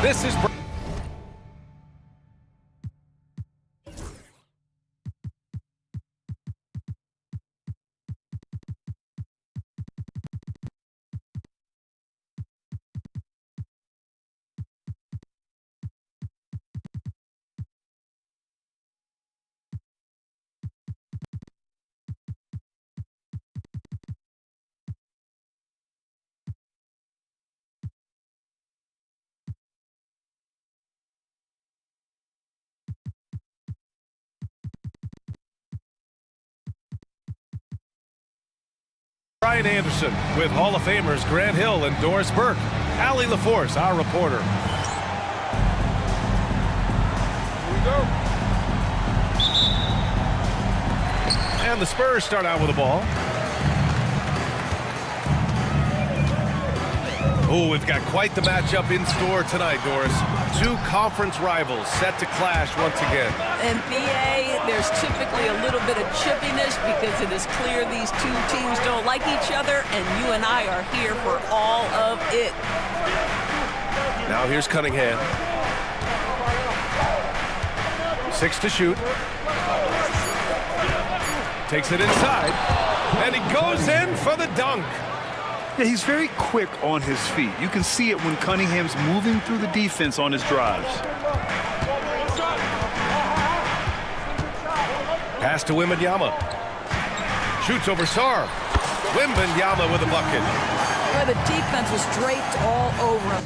This is... Brian Anderson with Hall of Famers Grant Hill and Doris Burke. Allie LaForce, our reporter. Here we go. And the Spurs start out with the ball. Oh, we've got quite the matchup in store tonight, Doris. Two conference rivals set to clash once again. In BA, there's typically a little bit of chippiness because it is clear these two teams don't like each other, and you and I are here for all of it. Now here's Cunningham. 6 to shoot. Takes it inside, and he goes in for the dunk. Yeah, he's very quick on his feet. You can see it when Cunningham's moving through the defense on his drives. Pass to Wembanyama. Shoots over Sarr. Wembanyama with a bucket. Where the defense was draped all over him.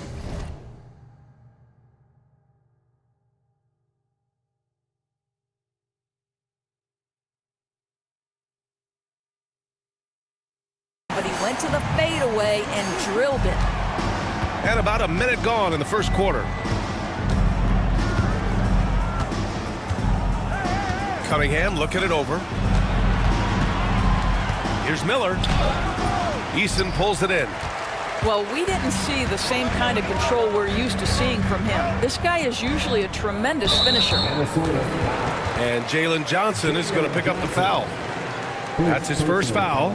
But he went to the fadeaway and drilled it. And about a minute gone in the first quarter. Cunningham looking it over. Here's Miller. Eason pulls it in. Well, we didn't see the same kind of control we're used to seeing from him. This guy is usually a tremendous finisher. And Jalen Johnson is going to pick up the foul. That's his first foul.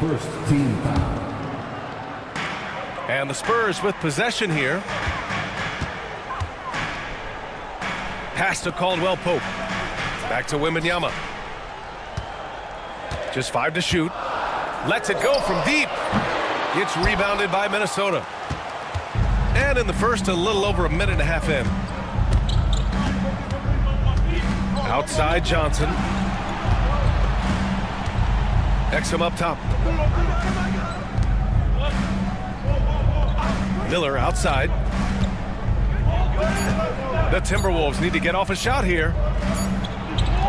First team foul. And the Spurs with possession here. Pass to Caldwell Pope. Back to Wembanyama. Just 5 to shoot. Lets it go from deep. It's rebounded by Minnesota. And in the first, a little over a minute and a half in. Outside Johnson. Exum up top. Miller outside. The Timberwolves need to get off a shot here.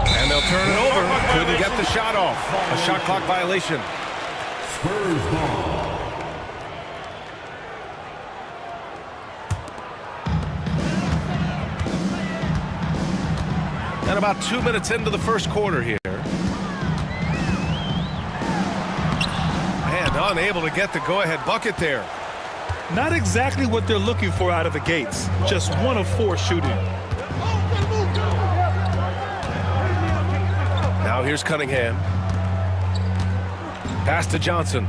And they'll turn it over. Couldn't get the shot off. A shot clock violation. Spurs ball. And about 2 minutes into the first quarter here. And unable to get the go-ahead bucket there. Not exactly what they're looking for out of the gates. Just 1 of 4 shooting. Now here's Cunningham. Pass to Johnson.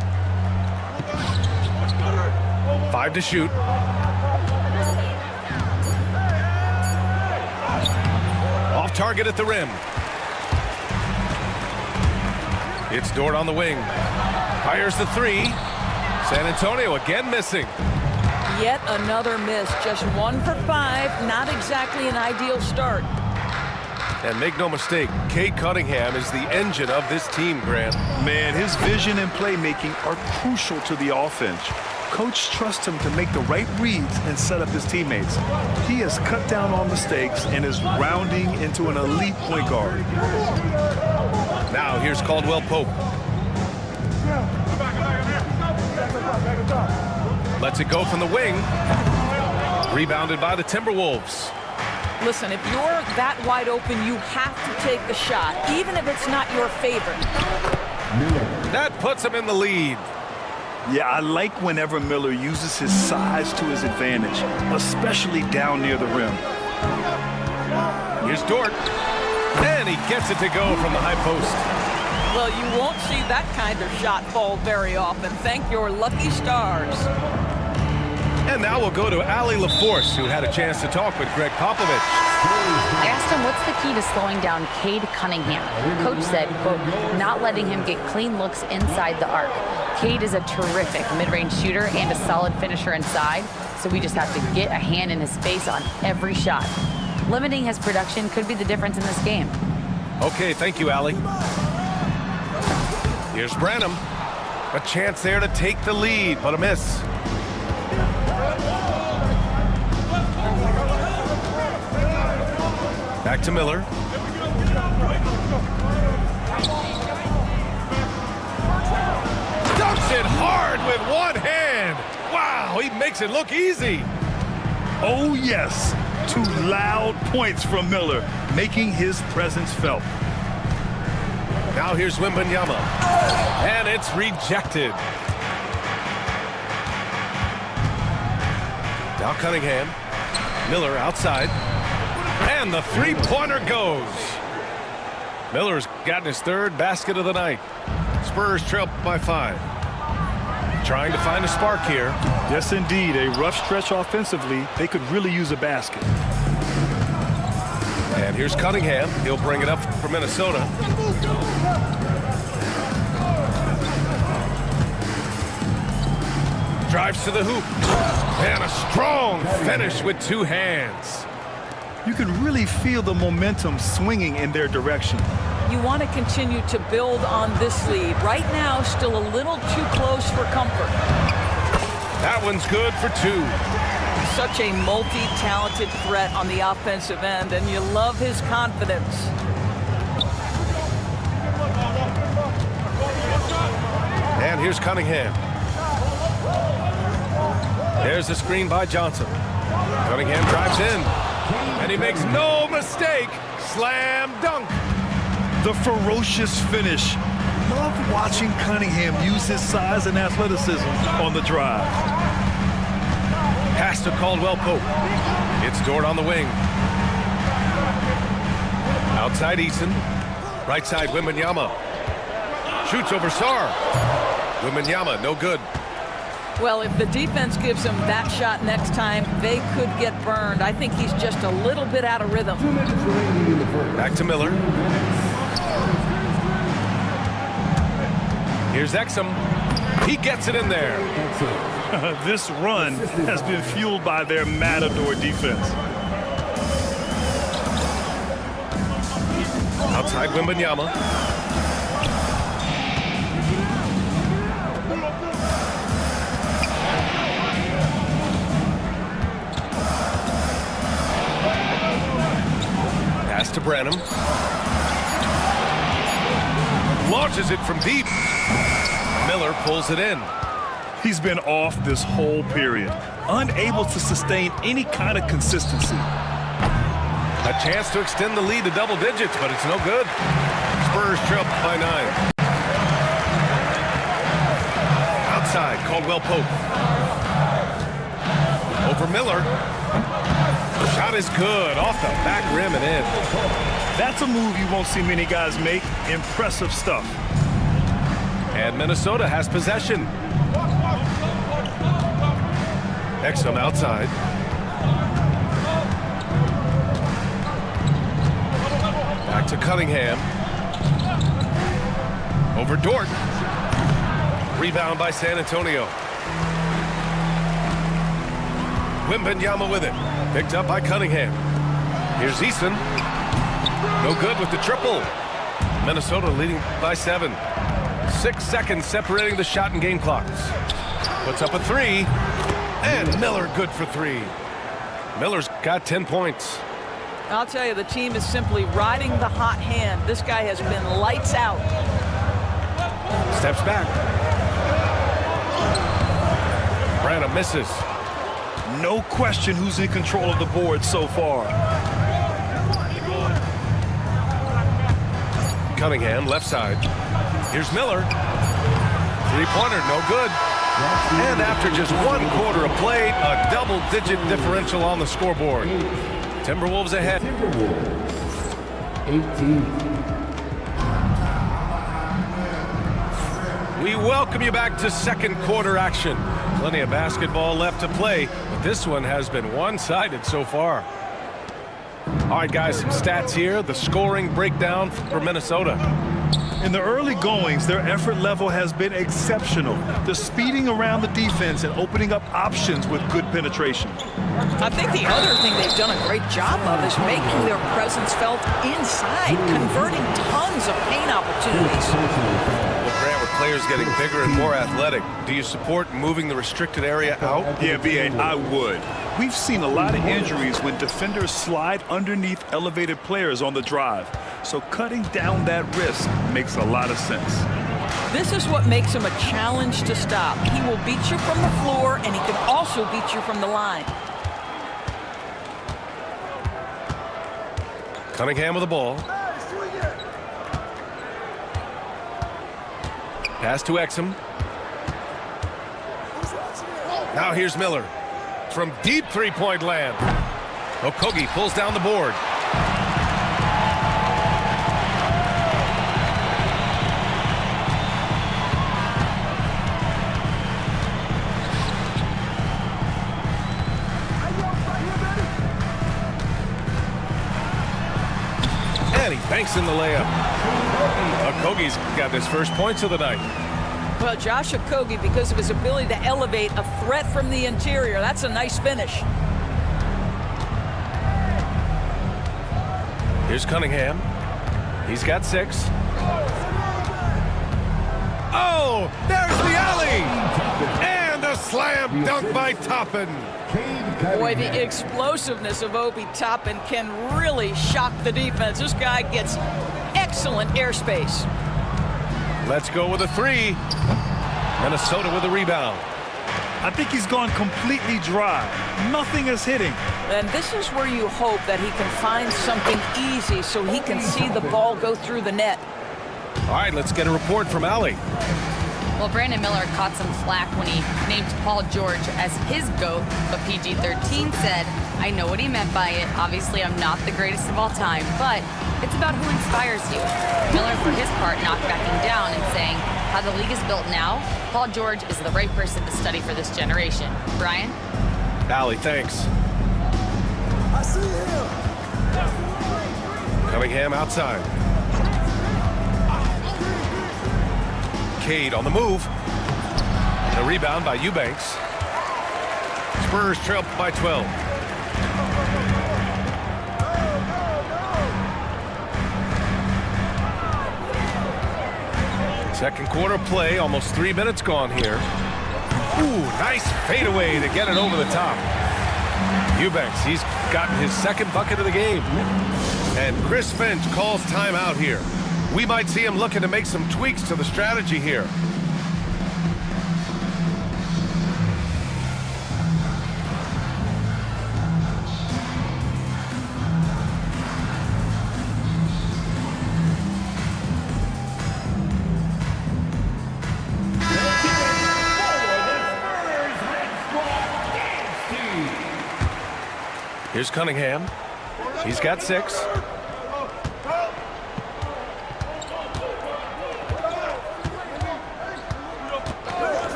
5 to shoot. Off target at the rim. It's Dort on the wing. Fires the 3. San Antonio again missing. Yet another miss. Just 1 for 5. Not exactly an ideal start. And make no mistake, Cade Cunningham is the engine of this team, Grant. Man, his vision and playmaking are crucial to the offense. Coach trusts him to make the right reads and set up his teammates. He has cut down on mistakes and is rounding into an elite point guard. Now here's Caldwell Pope. Lets it go from the wing. Rebounded by the Timberwolves. Listen, if you're that wide open, you have to take the shot, even if it's not your favorite. That puts him in the lead. Yeah, I like whenever Miller uses his size to his advantage, especially down near the rim. Here's Dort. And he gets it to go from the high post. Well, you won't see that kind of shot fall very often. Thank your lucky stars. And now we'll go to Allie LaForce, who had a chance to talk with Greg Popovich. I asked him what's the key to slowing down Cade Cunningham. Coach said, quote, not letting him get clean looks inside the arc. Cade is a terrific mid-range shooter and a solid finisher inside, so we just have to get a hand in his face on every shot. Limiting his production could be the difference in this game. Okay, thank you, Allie. Here's Branham. A chance there to take the lead, but a miss. Back to Miller. Dumps it hard with one hand. Wow, he makes it look easy. Oh, yes. 2 loud points from Miller, making his presence felt. Now here's Wembanyama. And it's rejected. Now Cunningham. Miller outside. And the three-pointer goes. Miller's gotten his 3rd basket of the night. Spurs trail by 5. Trying to find a spark here. Yes, indeed. A rough stretch offensively. They could really use a basket. And here's Cunningham. He'll bring it up for Minnesota. Drives to the hoop. And a strong finish with 2 hands. You can really feel the momentum swinging in their direction. You want to continue to build on this lead. Right now, still a little too close for comfort. That one's good for 2. Such a multi-talented threat on the offensive end, and you love his confidence. And here's Cunningham. There's the screen by Johnson. Cunningham drives in. And he makes no mistake. Slam dunk. The ferocious finish. Love watching Cunningham use his size and athleticism on the drive. Pass to Caldwell Pope. It's Dort on the wing. Outside Eason. Right side Wembanyama. Shoots over Sarr. Wembanyama, no good. Well, if the defense gives him that shot next time, they could get burned. I think he's just a little bit out of rhythm. Back to Miller. Here's Exum. He gets it in there. This run has been fueled by their Matador defense. Outside Wembanyama. Pass to Branham. Launches it from deep. Miller pulls it in. He's been off this whole period, unable to sustain any kind of consistency. A chance to extend the lead to double digits, but it's no good. Spurs trail by 9. Outside, Caldwell Pope. Over Miller. Shot is good, off the back rim and in. That's a move you won't see many guys make. Impressive stuff. And Minnesota has possession. Exum outside. Back to Cunningham. Over Dort. Rebound by San Antonio. Wembanyama with it. Picked up by Cunningham. Here's Eason. No good with the triple. Minnesota leading by 7. 6 seconds separating the shot and game clocks. Puts up a 3. And Miller good for 3. Miller's got 10 points. I'll tell you, the team is simply riding the hot hand. This guy has been lights out. Steps back. Branham misses. No question who's in control of the board so far. Cunningham, left side. Here's Miller. Three-pointer, no good. And after just 1 quarter of play, a double-digit differential on the scoreboard. Timberwolves ahead. 18. We welcome you back to second quarter action. Plenty of basketball left to play, but this one has been one-sided so far. All right, guys, some stats here. The scoring breakdown for Minnesota. In the early goings, their effort level has been exceptional. They're speeding around the defense and opening up options with good penetration. I think the other thing they've done a great job of is making their presence felt inside, converting tons of paint opportunities. Well, Grant, with players getting bigger and more athletic, do you support moving the restricted area out? Yeah, B.A., I would. We've seen a lot of injuries when defenders slide underneath elevated players on the drive. So cutting down that risk makes a lot of sense. This is what makes him a challenge to stop. He will beat you from the floor, and he can also beat you from the line. Cunningham with the ball. Pass to Exum. Now here's Miller. From deep three-point land. Okogie pulls down the board. And he banks in the layup. Okogie's got his first points of the night. Well, Josh Okogie, because of his ability to elevate a threat from the interior, that's a nice finish. Here's Cunningham. He's got 6. Oh, there's the alley! And a slam dunk by Toppin. Boy, the explosiveness of Obi Toppin can really shock the defense. This guy gets excellent airspace. Let's go with a 3. Minnesota with a rebound. I think he's gone completely dry. Nothing is hitting. And this is where you hope that he can find something easy so he can see the ball go through the net. All right, let's get a report from Allie. Well, Brandon Miller caught some flack when he named Paul George as his GOAT, but PG-13 said, I know what he meant by it. Obviously, I'm not the greatest of all time, but it's about who inspires you. Miller, for his part, not backing down and saying, how the league is built now, Paul George is the right person to study for this generation. Brian? Allie, thanks. I see him. Cunningham outside. Cade on the move. And a rebound by Eubanks. Spurs trail by 12. Second quarter play, almost 3 minutes gone here. Ooh, nice fadeaway to get it over the top. Eubanks, he's gotten his second bucket of the game. And Chris Finch calls timeout here. We might see him looking to make some tweaks to the strategy here. Here's Cunningham. He's got 6.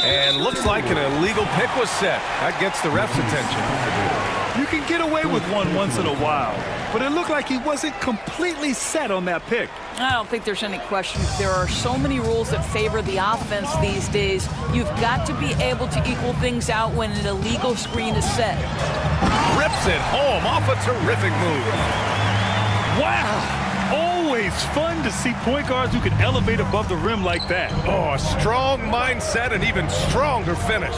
And looks like an illegal pick was set. That gets the ref's attention. You can get away with one once in a while, but it looked like he wasn't completely set on that pick. I don't think there's any question. There are so many rules that favor the offense these days. You've got to be able to equal things out when an illegal screen is set. Rips it home off a terrific move. Wow! Always fun to see point guards who can elevate above the rim like that. Oh, a strong mindset and even stronger finish.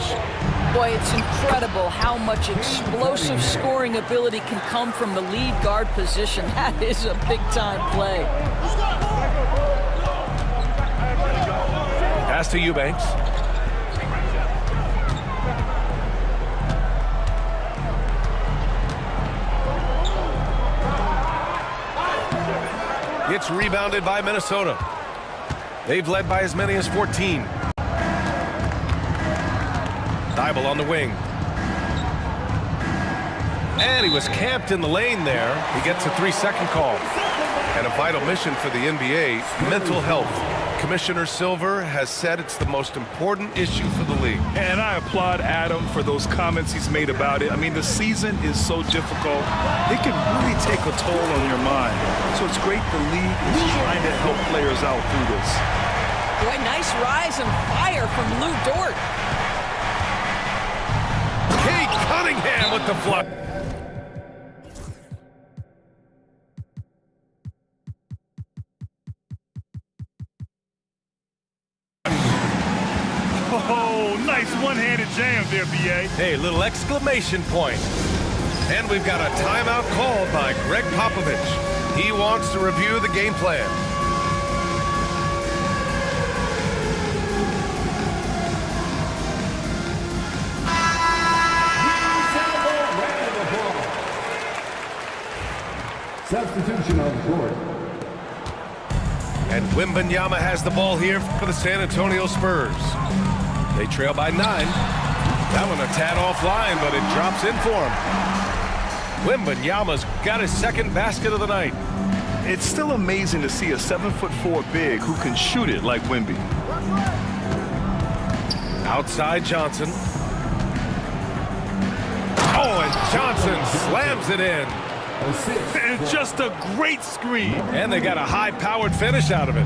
Boy, it's incredible how much explosive scoring ability can come from the lead guard position. That is a big-time play. Pass to Eubanks. It's rebounded by Minnesota. They've led by as many as 14. Thibault on the wing. And he was camped in the lane there. He gets a 3-second call. And a vital mission for the NBA, mental health. Commissioner Silver has said it's the most important issue for the league. And I applaud Adam for those comments he's made about it. I mean, the season is so difficult. It can really take a toll on your mind. So it's great the league is trying to help players out through this. Boy, nice rise and fire from Lou Dort. Kate Cunningham with the flush. Oh, nice one-handed jam there, B.A. Hey, little exclamation point. And we've got a timeout called by Greg Popovich. He wants to review the game plan. Substitution on the court. And Wembanyama has the ball here for the San Antonio Spurs. They trail by 9. That one a tad offline, but it drops in for him. Wembanyama's got his second basket of the night. It's still amazing to see a 7'4" big who can shoot it like Wemby. Outside Johnson. Oh, and Johnson slams it in. And just a great screen. And they got a high-powered finish out of it.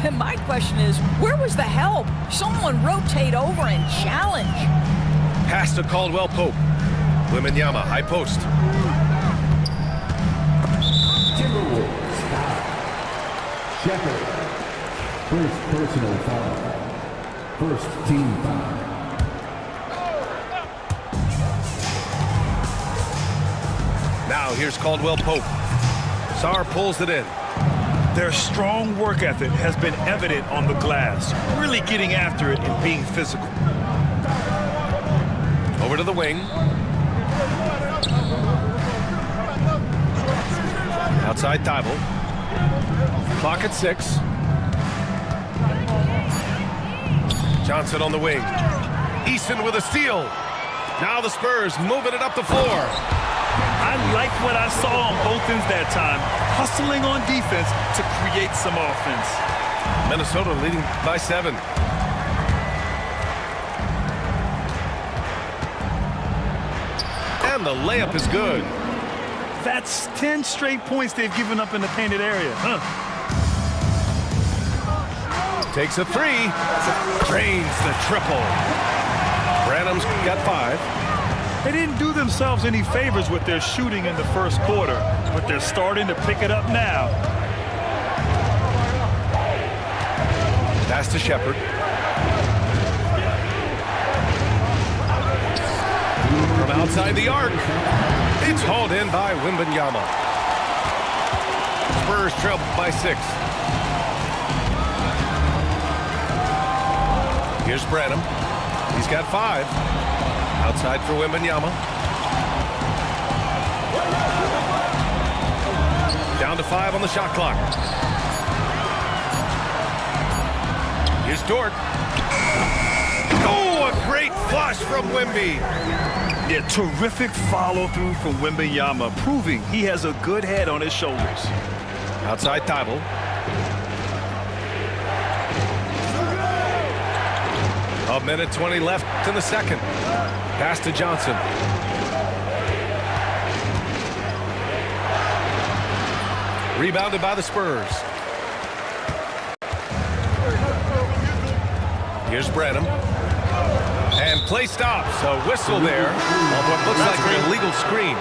And my question is, where was the help? Someone rotate over and challenge. Pass to Caldwell Pope. Wembanyama, high post. Timberwolves foul. Shepard. First personal foul. First team foul. Now here's Caldwell Pope. Sarr pulls it in. Their strong work ethic has been evident on the glass, really getting after it and being physical. Over to the wing. Outside Thibault. Clock at 6. Johnson on the wing. Easton with a steal. Now the Spurs moving it up the floor. I like what I saw on both ends that time, hustling on defense to create some offense. Minnesota leading by 7. And the layup is good. That's 10 straight points they've given up in the painted area. Takes a 3. Drains the triple. Branham's got 5. They didn't do themselves any favors with their shooting in the first quarter, but they're starting to pick it up now. Pass to Shepard. From outside the arc. It's hauled in by Wembanyama. Spurs trail by 6. Here's Branham. He's got 5. Outside for Wembanyama. Down to 5 on the shot clock. Here's Dort. Oh, a great flush from Wemby. Yeah, terrific follow-through from Wembanyama, proving he has a good head on his shoulders. Outside Thibault. A minute 20 left in the second. Pass to Johnson. Rebounded by the Spurs. Here's Branham. And play stops. A whistle there on what looks like an illegal screen.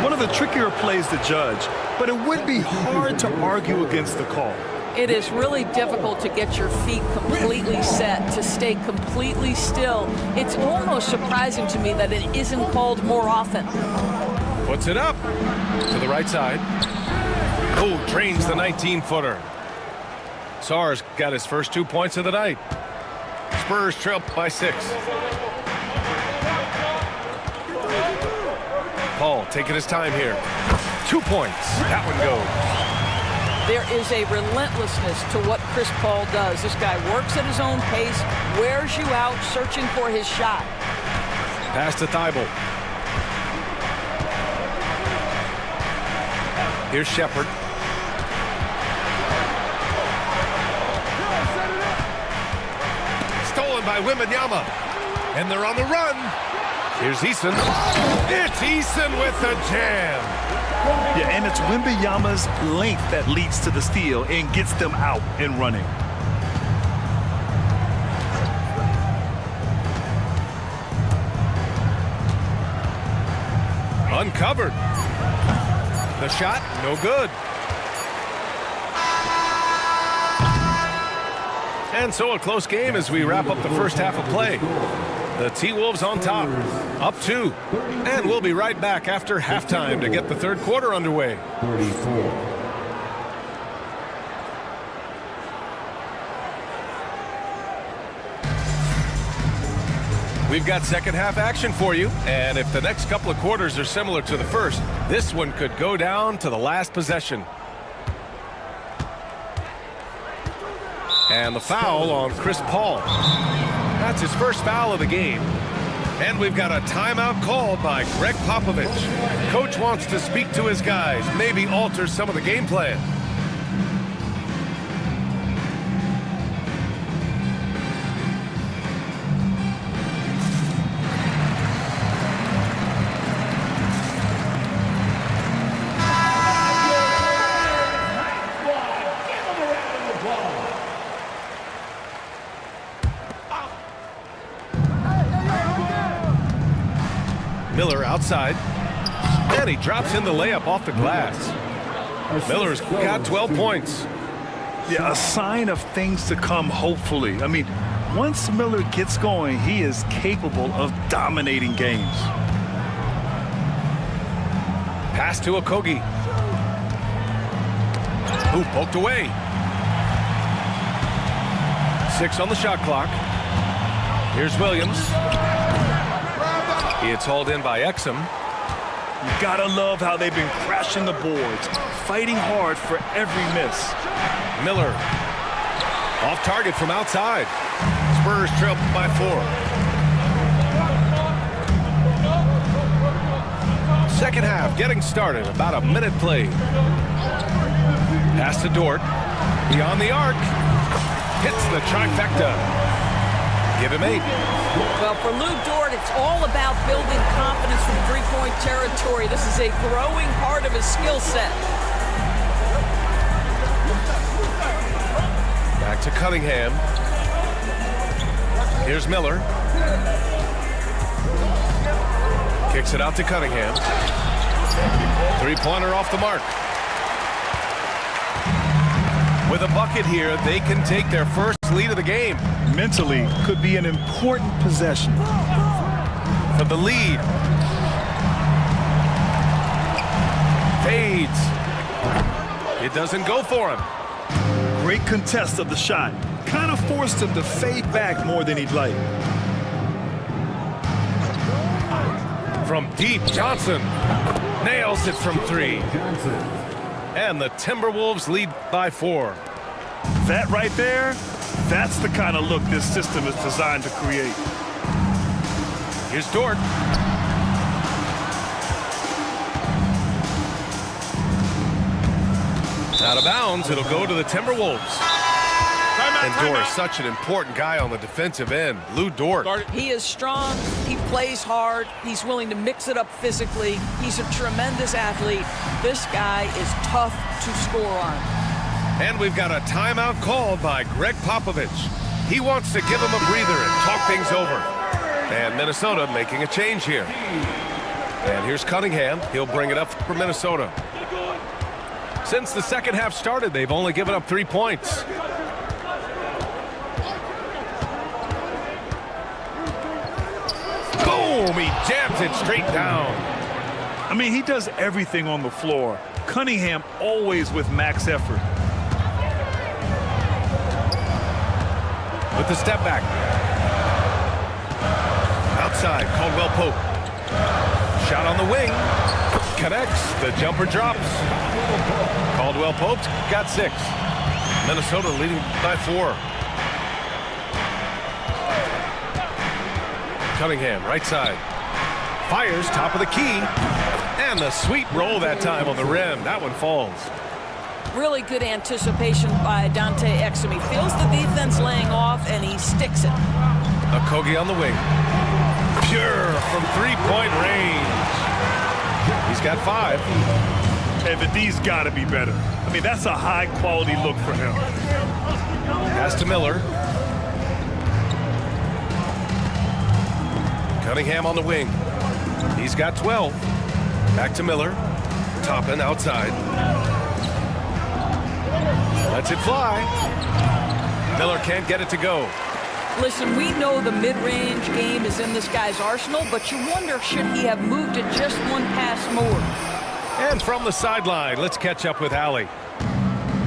One of the trickier plays to judge, but it would be hard to argue against the call. It is really difficult to get your feet completely set, to stay completely still. It's almost surprising to me that it isn't called more often. Puts it up to the right side. Oh, drains the 19-footer. Sarr's got his first 2 points of the night. Spurs trail by 6. Paul taking his time here. 2 points. That one goes. There is a relentlessness to what Chris Paul does. This guy works at his own pace, wears you out, searching for his shot. Pass to Thibault. Here's Shepard. stolen by Wembanyama. And they're on the run. Here's Eason. It's Eason with the jam. Yeah, and it's Wembanyama's length that leads to the steal and gets them out and running. Uncovered. The shot, no good. And so a close game as we wrap up the first half of play. The T-Wolves on top, up 2. And we'll be right back after halftime to get the third quarter underway. 34. We've got second half action for you, and if the next couple of quarters are similar to the first, this one could go down to the last possession. And the foul on Chris Paul. That's his first foul of the game. And we've got a timeout called by Greg Popovich. Coach wants to speak to his guys, maybe alter some of the game plan. Miller outside, and he drops in the layup off the glass. Miller's got 12 points. Yeah, a sign of things to come, hopefully. I mean, once Miller gets going, he is capable of dominating games. Pass to Okogie. Who poked away. 6 on the shot clock. Here's Williams. It's hauled in by Exum. You gotta love how they've been crashing the boards, fighting hard for every miss. Miller off target from outside. Spurs trail by 4. Second half getting started, about a minute played. Pass to Dort, beyond the arc, hits the trifecta. Give him 8. Well, for Lou Dort, it's all about building confidence from three-point territory. This is a growing part of his skill set. Back to Cunningham. Here's Miller. Kicks it out to Cunningham. Three-pointer off the mark. With a bucket here, they can take their first lead of the game. Mentally, could be an important possession. For the lead. Fades. It doesn't go for him. Great contest of the shot. Kind of forced him to fade back more than he'd like. From deep, Johnson nails it from 3. And the Timberwolves lead by 4. That right there, that's the kind of look this system is designed to create. Here's Dort. Out of bounds, it'll go to the Timberwolves. And Dort, such an important guy on the defensive end. Lou Dort. He is strong. He plays hard. He's willing to mix it up physically. He's a tremendous athlete. This guy is tough to score on. And we've got a timeout called by Greg Popovich. He wants to give him a breather and talk things over. And Minnesota making a change here. And here's Cunningham. He'll bring it up for Minnesota. Since the second half started, they've only given up 3 points. Boom! He jams it straight down. I mean, he does everything on the floor. Cunningham always with max effort. With the step back. Outside, Caldwell Pope. Shot on the wing. Connects. The jumper drops. Caldwell Pope got 6. Minnesota leading by 4. Cunningham, right side. Fires, top of the key. And the sweet roll that time on the rim. That one falls. Really good anticipation by Dante Exum. He feels the defense laying off, and he sticks it. Okogie on the wing. Pure from three-point range. He's got 5. Evan, these got to be better. I mean, that's a high-quality look for him. Pass to Miller. Cunningham on the wing. He's got 12. Back to Miller. Toppin outside. Lets it fly. Miller can't get it to go. Listen, we know the mid-range game is in this guy's arsenal, but you wonder, should he have moved it just one pass more? And from the sideline, let's catch up with Allie.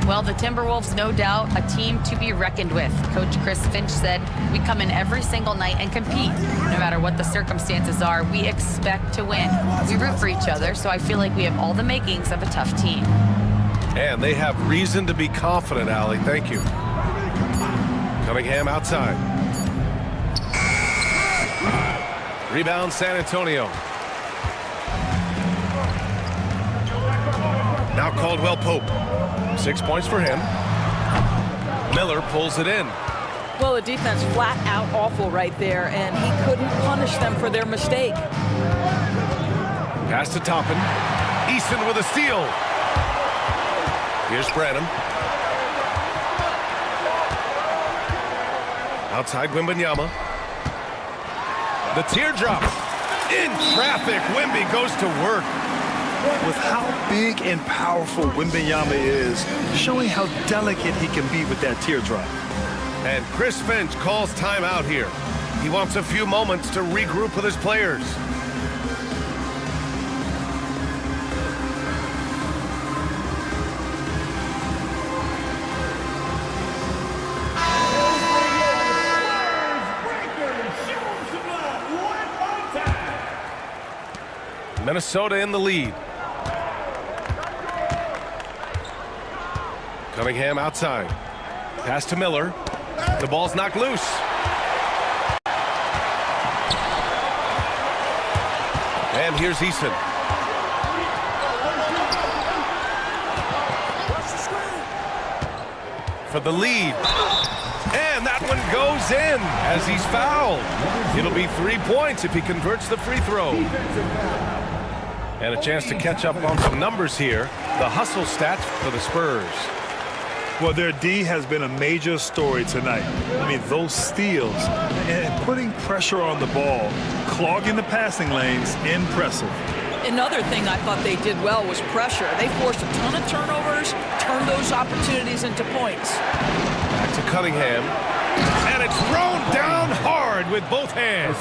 Well, the Timberwolves, no doubt, a team to be reckoned with. Coach Chris Finch said, we come in every single night and compete. No matter what the circumstances are, we expect to win. We root for each other, so I feel like we have all the makings of a tough team. And they have reason to be confident, Allie. Thank you. Cunningham outside. Rebound, San Antonio. Now Caldwell Pope. 6 points for him. Miller pulls it in. Well, the defense flat out awful right there, and he couldn't punish them for their mistake. Pass to Toppin. Easton with a steal. Here's Branham. Outside Wembanyama. The teardrop. In traffic, Wemby goes to work. With how big and powerful Wembanyama is, showing how delicate he can be with that teardrop. And Chris Finch calls timeout here. He wants a few moments to regroup with his players. Minnesota in the lead. Cunningham outside. Pass to Miller. The ball's knocked loose. And here's Easton. For the lead. And that one goes in as he's fouled. It'll be 3 points if he converts the free throw. And a chance to catch up on some numbers here. The hustle stats for the Spurs. Well, their D has been a major story tonight. I mean, those steals and putting pressure on the ball, clogging the passing lanes, impressive. Another thing I thought they did well was pressure. They forced a ton of turnovers, turned those opportunities into points. Back to Cunningham. And it's thrown down hard with both hands.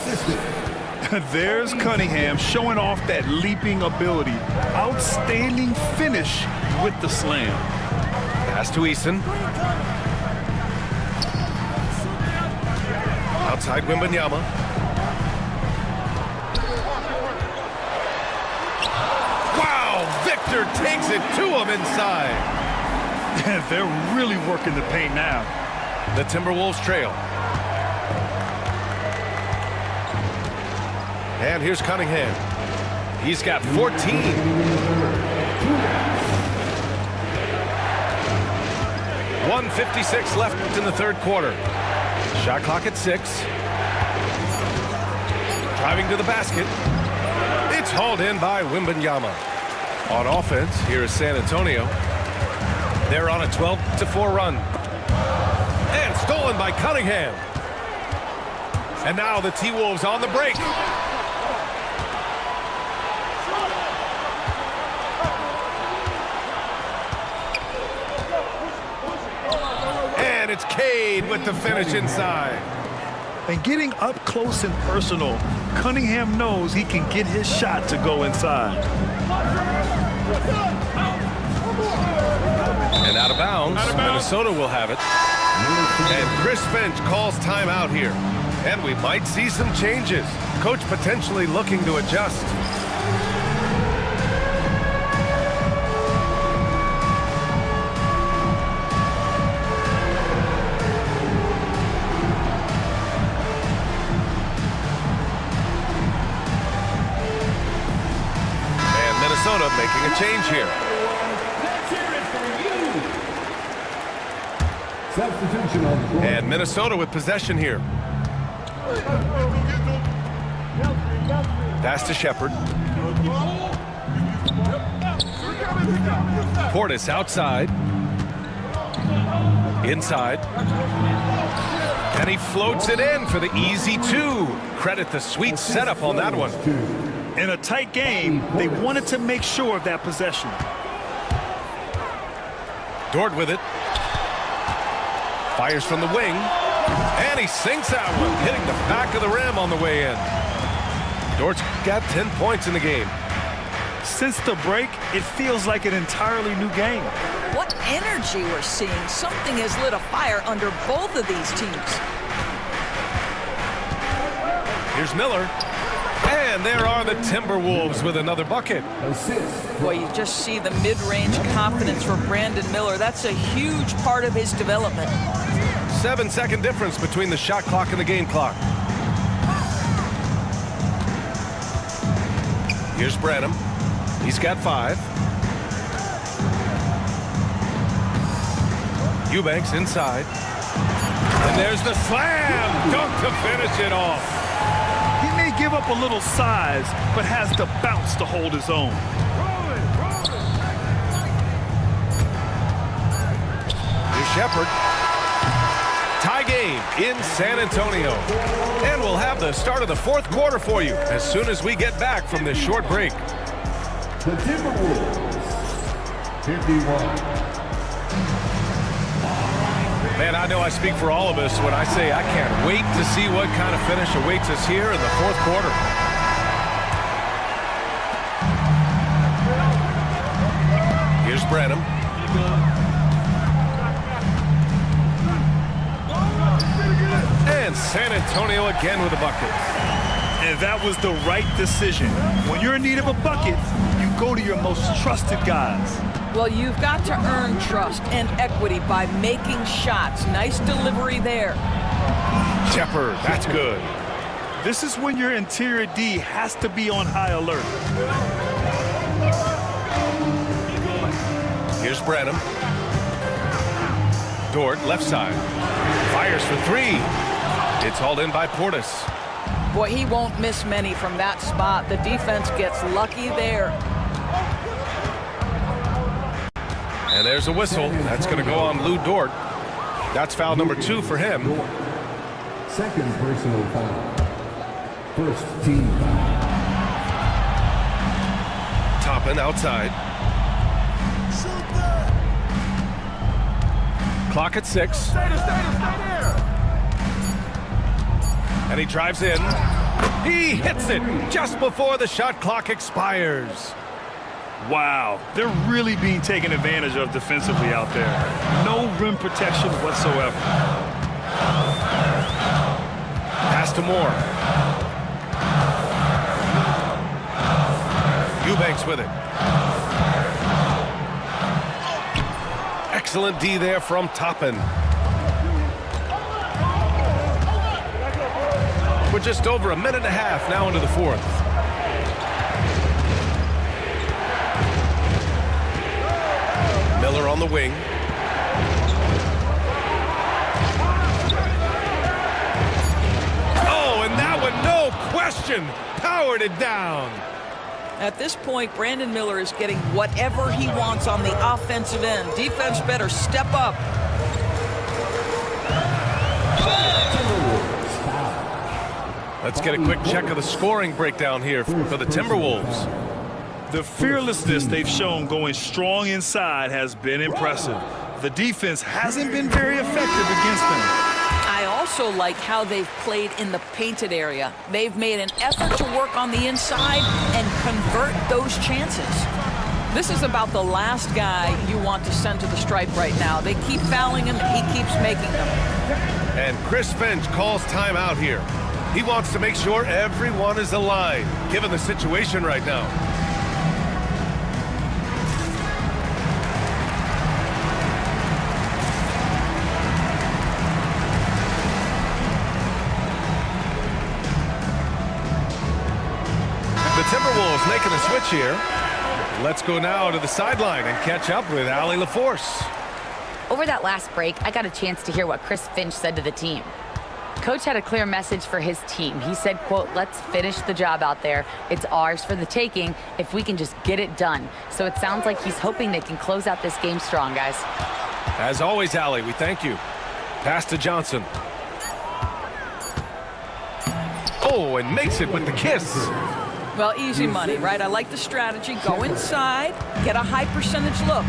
There's Cunningham showing off that leaping ability. Outstanding finish with the slam. Pass to Easton. Outside Wembanyama. Wow! Victor takes it to him inside. They're really working the paint now. The Timberwolves trail. And here's Cunningham. He's got 14. .156 left in the third quarter. Shot clock at 6. Driving to the basket. It's hauled in by Wembanyama. On offense, here is San Antonio. They're on a 12-4 run. And stolen by Cunningham. And now the T-Wolves on the break. And it's Cade with the finish inside. And getting up close and personal, Cunningham knows he can get his shot to go inside. And out of bounds, Minnesota will have it. And Chris Finch calls timeout here. And we might see some changes. Coach potentially looking to adjust. And Minnesota making a change here. Substitution on the court. And Minnesota with possession here. Pass to Shepard. Portis outside. Inside. And he floats it in for the easy two. Credit the sweet setup on that one. In a tight game, they wanted to make sure of that possession. Dort with it. Fires from the wing. And he sinks that one, hitting the back of the rim on the way in. Dort's got 10 points in the game. Since the break, it feels like an entirely new game. What energy we're seeing. Something has lit a fire under both of these teams. Here's Miller. And there are the Timberwolves with another bucket. Assist. Boy, you just see the mid-range confidence for Brandon Miller. That's a huge part of his development. 7-second difference between the shot clock and the game clock. Here's Branham. He's got 5. Eubanks inside. And there's the slam dunk to finish it off. He may give up a little size, but has the bounce to hold his own. Here's Shepard. Tie game in San Antonio. And we'll have the start of the fourth quarter for you as soon as we get back from this short break. The Timberwolves, 51. Man, I know I speak for all of us when I say I can't wait to see what kind of finish awaits us here in the fourth quarter. Here's Branham. And San Antonio again with a bucket. And that was the right decision. When you're in need of a bucket, you go to your most trusted guys. Well, you've got to earn trust and equity by making shots. Nice delivery there. Shepard, that's good. This is when your interior D has to be on high alert. Here's Branham. Dort, left side. Fires for 3. It's hauled in by Portis. Boy, he won't miss many from that spot. The defense gets lucky there. And there's a whistle. That's going to go on Lou Dort. That's foul number 2 for him. Second personal foul. First team foul. Toppin outside. Clock at 6. And he drives in. He hits it just before the shot clock expires. Wow, they're really being taken advantage of defensively out there. No rim protection whatsoever. Pass to Moore. Eubanks with it. Excellent D there from Toppin. We're just over a minute and a half now into the fourth. Miller on the wing. Oh, and that one, no question, powered it down. At this point, Brandon Miller is getting whatever he wants on the offensive end. Defense better step up. Let's get a quick check of the scoring breakdown here for the Timberwolves. The fearlessness they've shown going strong inside has been impressive. The defense hasn't been very effective against them. I also like how they've played in the painted area. They've made an effort to work on the inside and convert those chances. This is about the last guy you want to send to the stripe right now. They keep fouling him, and he keeps making them. And Chris Finch calls timeout here. He wants to make sure everyone is aligned, given the situation right now. The Timberwolves making a switch here. Let's go now to the sideline and catch up with Allie LaForce. Over that last break, I got a chance to hear what Chris Finch said to the team. Coach had a clear message for his team. He said, quote, "Let's finish the job out there. It's ours for the taking if we can just get it done." So it sounds like he's hoping they can close out this game strong, guys. As always, Allie, we thank you. Pass to Johnson. Oh, and makes it with the kiss. Well, easy money, right? I like the strategy. Go inside, get a high percentage look.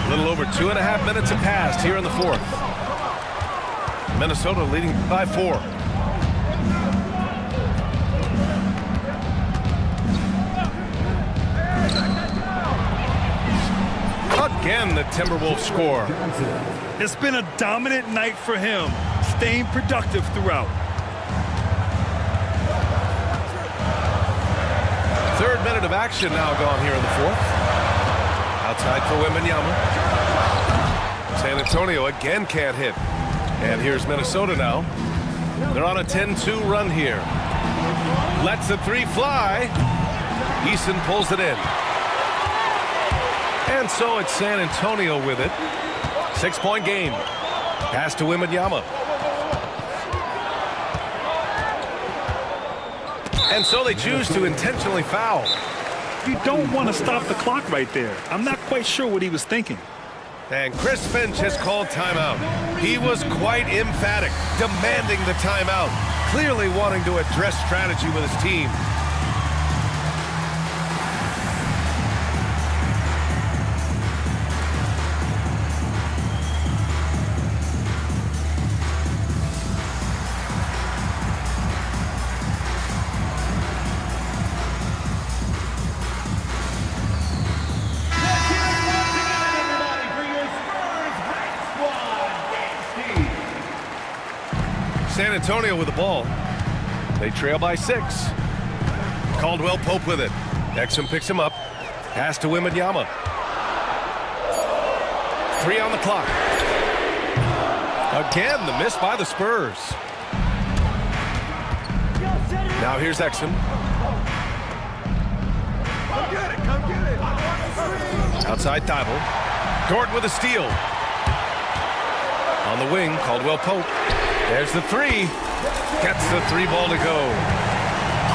A little over 2.5 minutes have passed here in the fourth. Minnesota leading by 4. Again, the Timberwolves score. It's been a dominant night for him, staying productive throughout. Third minute of action now gone here in the fourth. Outside for Wembanyama. San Antonio again can't hit. And here's Minnesota now. They're on a 10-2 run here. Lets the 3 fly. Eason pulls it in. And so it's San Antonio with it. 6-point game. Pass to Wembanyama. And so they choose to intentionally foul. You don't want to stop the clock right there. I'm not quite sure what he was thinking. And Chris Finch has called timeout. He was quite emphatic, demanding the timeout, clearly wanting to address strategy with his team. San Antonio with the ball. They trail by 6. Caldwell Pope with it. Exum picks him up. Pass to Wembanyama. 3 on the clock. Again, the miss by the Spurs. Now here's Exum. Outside Thibault. Dort with a steal. On the wing, Caldwell Pope. There's the 3. Gets the 3 ball to go.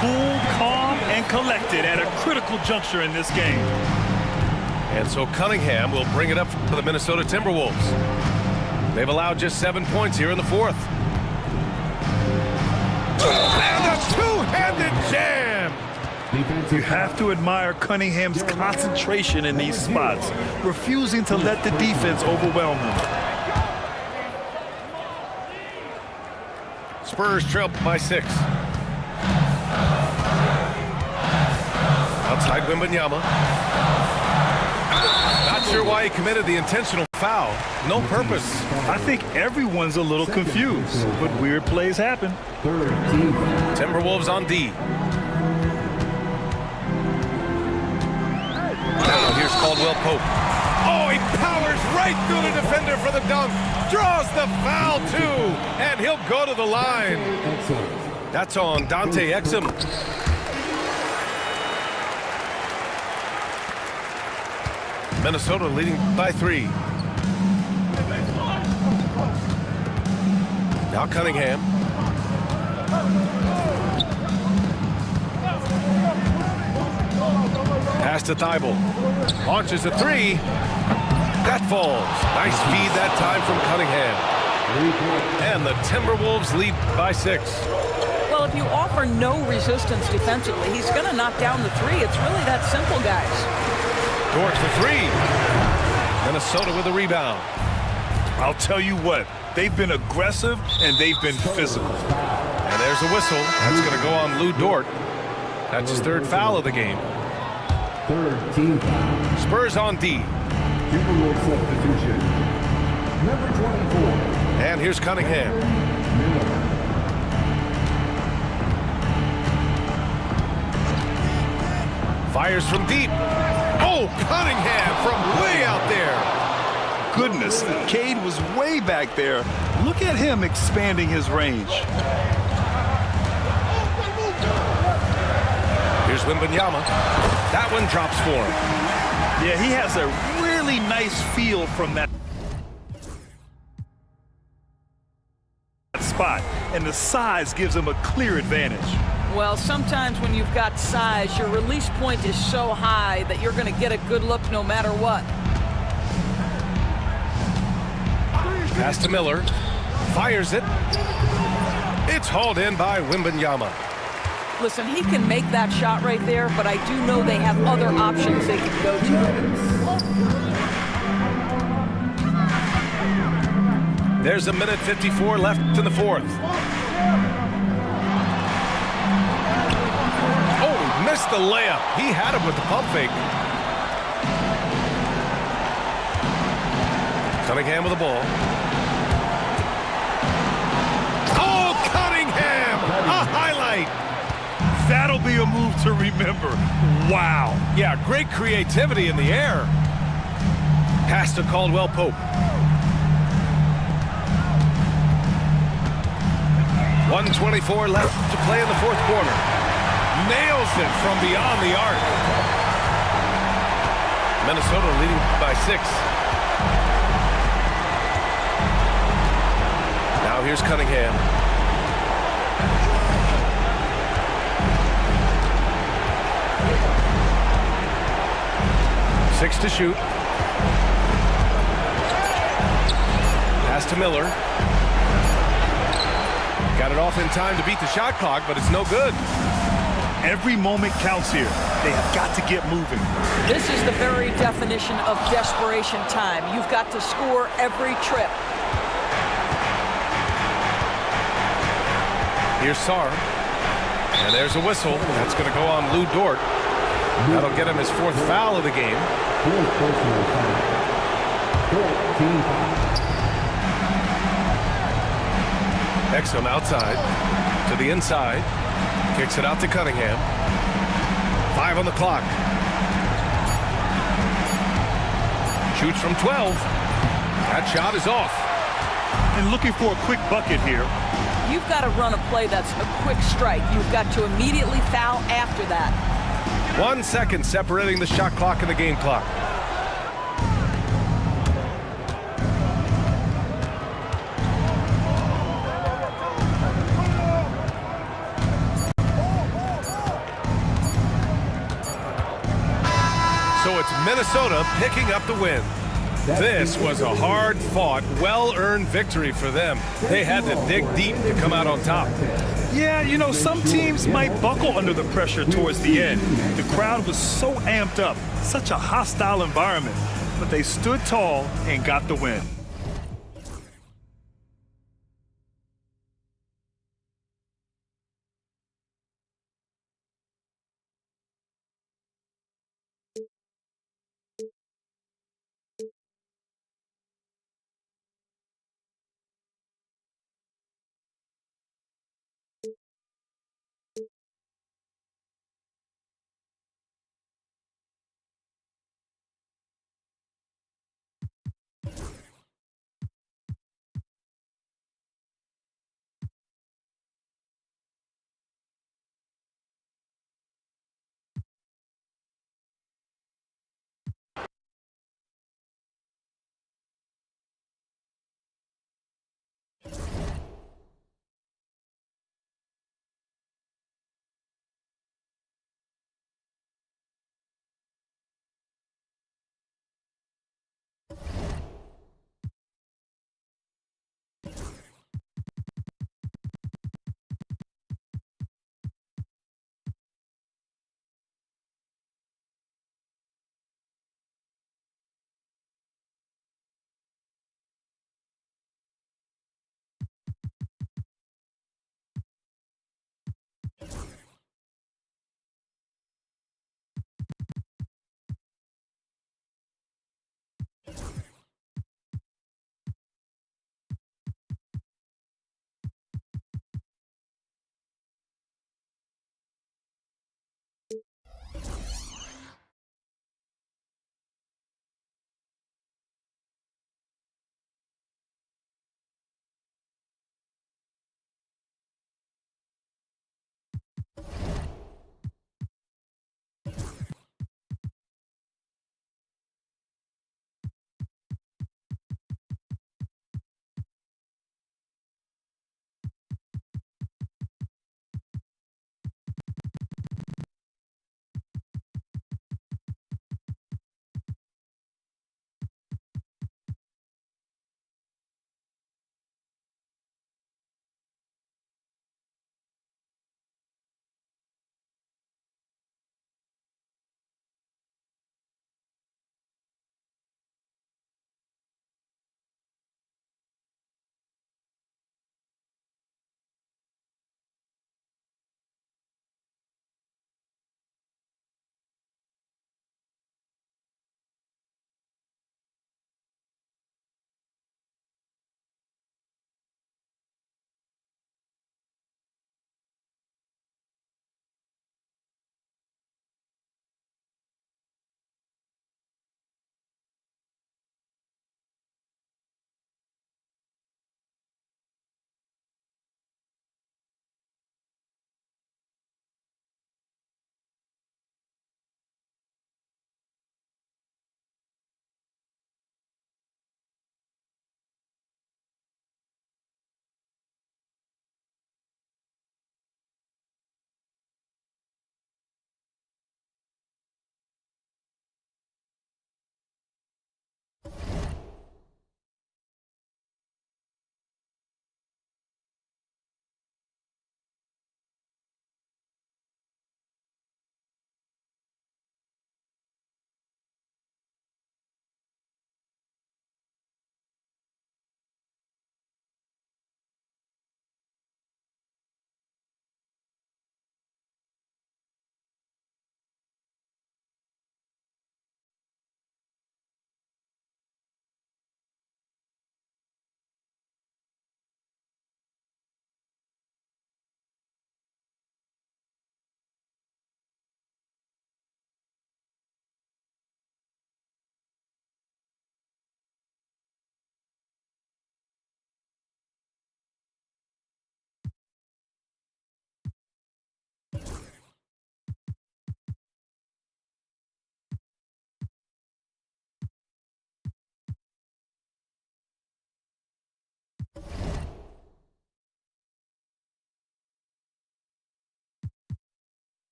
Cool, calm, and collected at a critical juncture in this game. And so Cunningham will bring it up for the Minnesota Timberwolves. They've allowed just 7 points here in the fourth. And a two-handed jam! You have to admire Cunningham's concentration in these spots, refusing to let the defense overwhelm him. Spurs trail by 6. Outside Wembanyama. Not sure why he committed the intentional foul. No purpose. I think everyone's a little confused, but weird plays happen. Timberwolves on D. Now here's Caldwell Pope. Oh, he powers right through the defender for the dunk. Draws the foul, too. And he'll go to the line. That's on Dante Exum. Minnesota leading by 3. Now Cunningham. Pass to Thibault. Launches a 3. That falls. Nice feed that time from Cunningham. And the Timberwolves lead by 6. Well, if you offer no resistance defensively, he's going to knock down the 3. It's really that simple, guys. Dort for 3. Minnesota with a rebound. I'll tell you what, they've been aggressive and they've been physical. And there's a whistle. That's going to go on Lou Dort. That's his 3rd foul of the game. 3rd team foul. Spurs on D. Timberwolves substitution. Number 24. And here's Cunningham. Miller. Fires from deep. Oh, Cunningham from way out there. Goodness, Cade was way back there. Look at him expanding his range. Here's Wembanyama. That one drops for him. Yeah, he has a really nice feel from that spot, and the size gives him a clear advantage. Well, sometimes when you've got size, your release point is so high that you're going to get a good look no matter what. Pass to Miller. Fires it. It's hauled in by Wembanyama. Listen, he can make that shot right there, but I do know they have other options they can go to. There's a minute 54 left in the fourth. Oh, missed the layup. He had him with the pump fake. Cunningham with the ball. Oh, Cunningham! A highlight! That'll be a move to remember. Wow. Yeah, great creativity in the air. Pass to Caldwell Pope. 1:24 left to play in the fourth quarter. Nails it from beyond the arc. Minnesota leading by 6. Now here's Cunningham. Six to shoot. Pass to Miller. Got it off in time to beat the shot clock, but it's no good. Every moment counts here. They have got to get moving. This is the very definition of desperation time. You've got to score every trip. Here's Sarr. And there's a whistle. That's going to go on Lou Dort. That'll get him his 4th foul of the game. 4th personal foul. 14 foul. Exum outside to the inside. Kicks it out to Cunningham. 5 on the clock. Shoots from 12. That shot is off. And looking for a quick bucket here. You've got to run a play that's a quick strike. You've got to immediately foul after that. 1 second separating the shot clock and the game clock. So it's Minnesota picking up the win. This was a hard-fought, well-earned victory for them. They had to dig deep to come out on top. Yeah, you know, some teams might buckle under the pressure towards the end. The crowd was so amped up, such a hostile environment, but they stood tall and got the win.